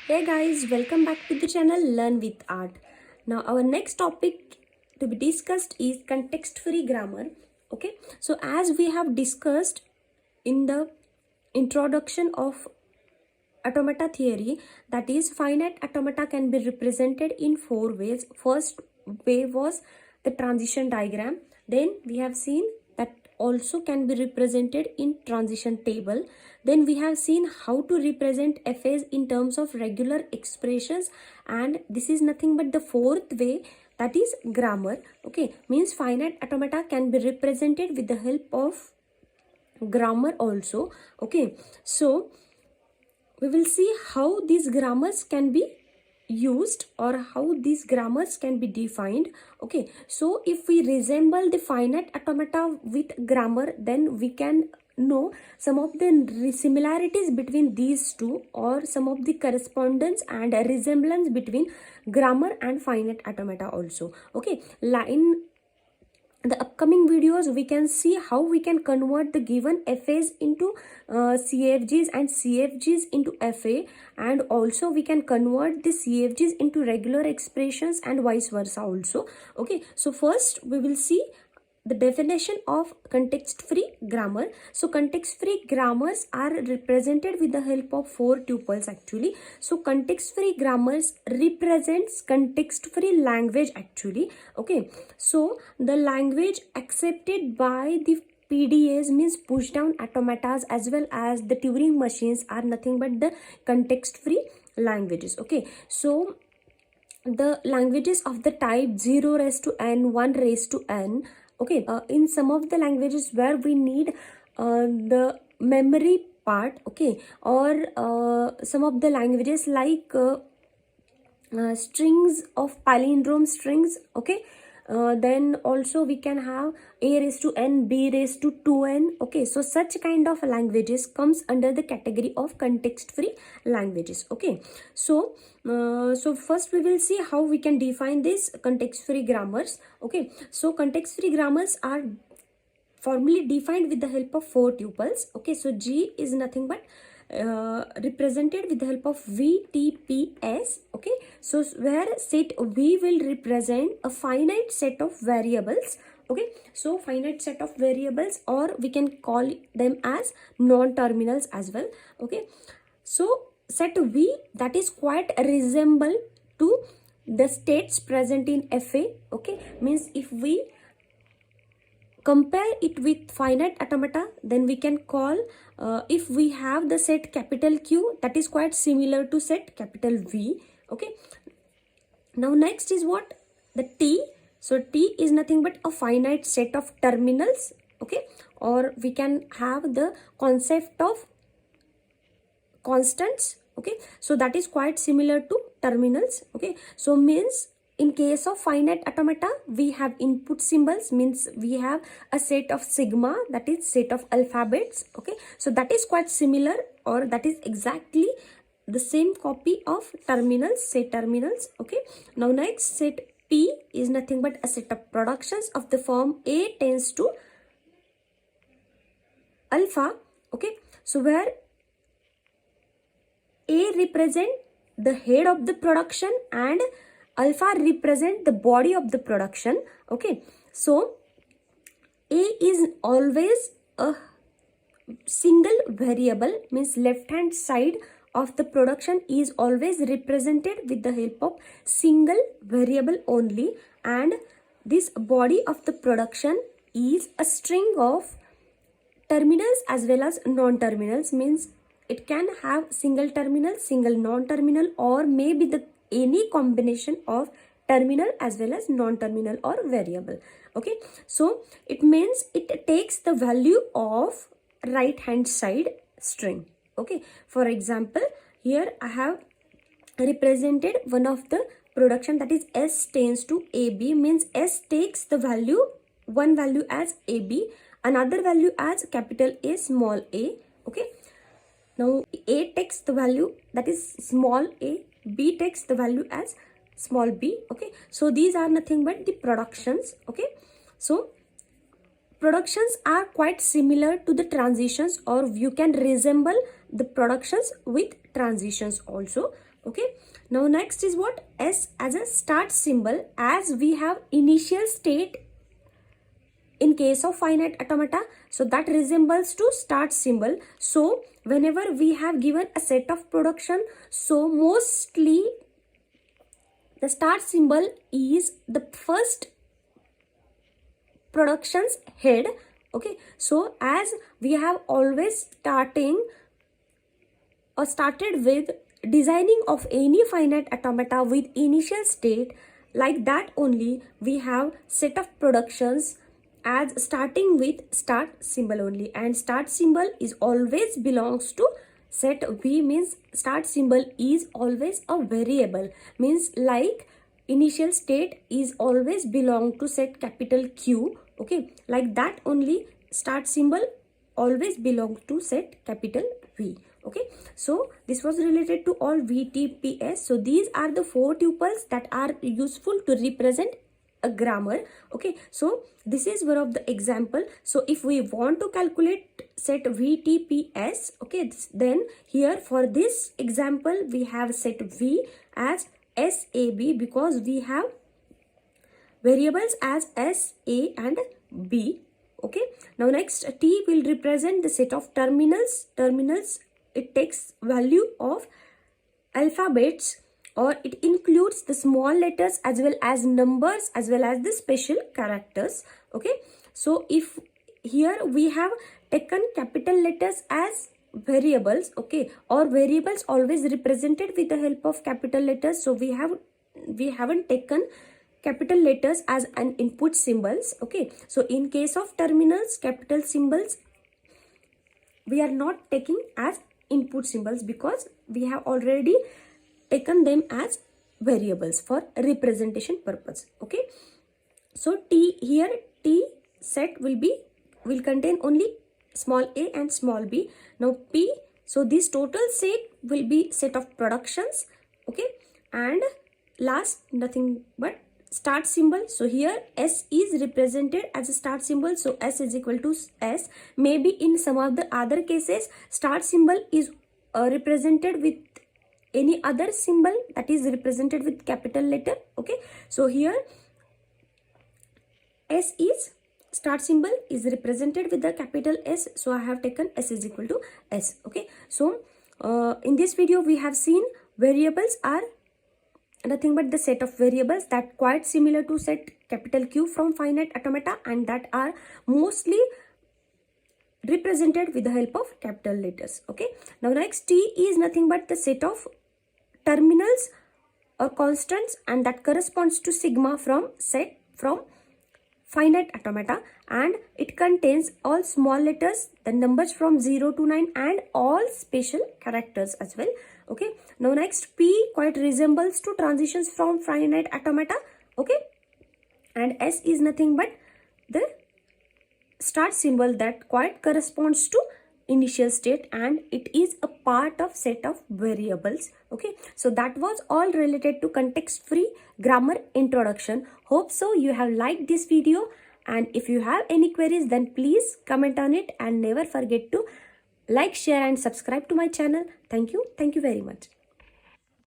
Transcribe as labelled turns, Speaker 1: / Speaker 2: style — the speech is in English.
Speaker 1: Hey guys, welcome back to the channel Learn with Art. Now our next topic to be discussed is context free grammar. Okay, so as we have discussed in the introduction of automata theory, that is finite automata can be represented in four ways. First way was the transition diagram. Then we have seen that also can be represented in transition table. Then we have seen how to represent FAs in terms of regular expressions, and this is nothing but the fourth way, that is grammar. Okay, means finite automata can be represented with the help of grammar also. Okay, so we will see how these grammars can be used or how these grammars can be defined. Okay, so if we resemble the finite automata with grammar, then we can know some of the similarities between these two, or some of the correspondence and resemblance between grammar and finite automata also. Okay, in the upcoming videos we can see how we can convert the given FAs into CFGs and CFGs into FA, and also we can convert the CFGs into regular expressions and vice versa also. Okay, so first we will see the definition of context free grammar. So context free grammars are represented with the help of four tuples actually. So context free grammars represents context free language actually. Okay, so the language accepted by the PDAs, means push down automatas, as well as the Turing machines, are nothing but the context free languages. Okay, so the languages of the type 0 raised to n, 1 raised to n. Okay, in some of the languages where we need the memory part, okay, or some of the languages like strings of palindrome strings. Okay, then also we can have a raised to n, b raised to 2n. Okay, so such kind of languages comes under the category of context free languages. Okay, so first we will see how we can define these context free grammars. Okay, so context free grammars are formally defined with the help of four tuples. Okay, so G is nothing but represented with the help of VTPS. Okay, so where set V will represent a finite set of variables. Okay, so finite set of variables, or we can call them as non-terminals as well. Okay, so set V that is quite resemble to the states present in FA. Okay, means if we compare it with finite automata, then we can call, if we have the set capital Q, that is quite similar to set capital V. Okay, now next is what? The T. So T is nothing but a finite set of terminals. Okay, or we can have the concept of constants. Okay, so that is quite similar to terminals. Okay, so means in case of finite automata, we have input symbols, means we have a set of sigma, that is set of alphabets. Okay, so that is quite similar, or that is exactly the same copy of terminals, say terminals. Okay, now next, set P is nothing but a set of productions of the form A tends to alpha. Okay, so where A represent the head of the production and alpha represent the body of the production. Okay, so A is always a single variable, means left hand side of the production is always represented with the help of single variable only, and this body of the production is a string of terminals as well as non-terminals, means it can have single terminal, single non-terminal, or maybe the any combination of terminal as well as non-terminal or variable. Okay, so it means it takes the value of right hand side string. Okay, for example, here I have represented one of the production, that is S tends to AB, means S takes the value, one value as AB, another value as capital A, small a. Okay, now A takes the value, that is small a, B takes the value as small b. Okay, so these are nothing but the productions. Okay, so productions are quite similar to the transitions, or you can resemble the productions with transitions also. Okay, now next is what? S as a start symbol, as we have initial state in case of finite automata, so that resembles to start symbol. So whenever we have given a set of production, so mostly the start symbol is the first productions head. Okay, so as we have always started with designing of any finite automata with initial state, like that only we have set of productions as starting with start symbol only, and start symbol is always belongs to set V, means start symbol is always a variable, means like initial state is always belong to set capital Q. Okay, like that only start symbol always belongs to set capital V. Okay, so this was related to all VTPS. So these are the 4 tuples that are useful to represent a grammar. Okay, so this is one of the example. So if we want to calculate set VTPS, okay, then here for this example we have set V as SAB, because we have variables as S, A and B. Okay, now next T will represent the set of terminals. It takes value of alphabets, or it includes the small letters as well as numbers as well as the special characters. Okay, so if here we have taken capital letters as variables, okay, or variables always represented with the help of capital letters, so we haven't taken capital letters as an input symbols. Okay, so in case of terminals, capital symbols we are not taking as input symbols because we have already taken them as variables for representation purpose. Okay, so T here, T set will contain only small a and small b. Now P, so this total set will be set of productions. Okay, and last nothing but start symbol. So here S is represented as a start symbol, so S is equal to S. Maybe in some of the other cases start symbol is represented with any other symbol that is represented with capital letter. Okay, so here S is start symbol is represented with the capital S, so I have taken S is equal to S. Okay, so in this video we have seen variables are nothing but the set of variables that quite similar to set capital Q from finite automata, and that are mostly represented with the help of capital letters. Okay, now next T is nothing but the set of terminals or constants, and that corresponds to sigma from set from finite automata, and it contains all small letters, the numbers from 0 to 9 and all special characters as well. Okay, now next P quite resembles to transitions from finite automata. Okay, and S is nothing but the start symbol that quite corresponds to initial state, and it is a part of set of variables. Okay, so that was all related to context free grammar introduction. Hope so you have liked this video, and if you have any queries then please comment on it, and never forget to like, share and subscribe to my channel. Thank you very much.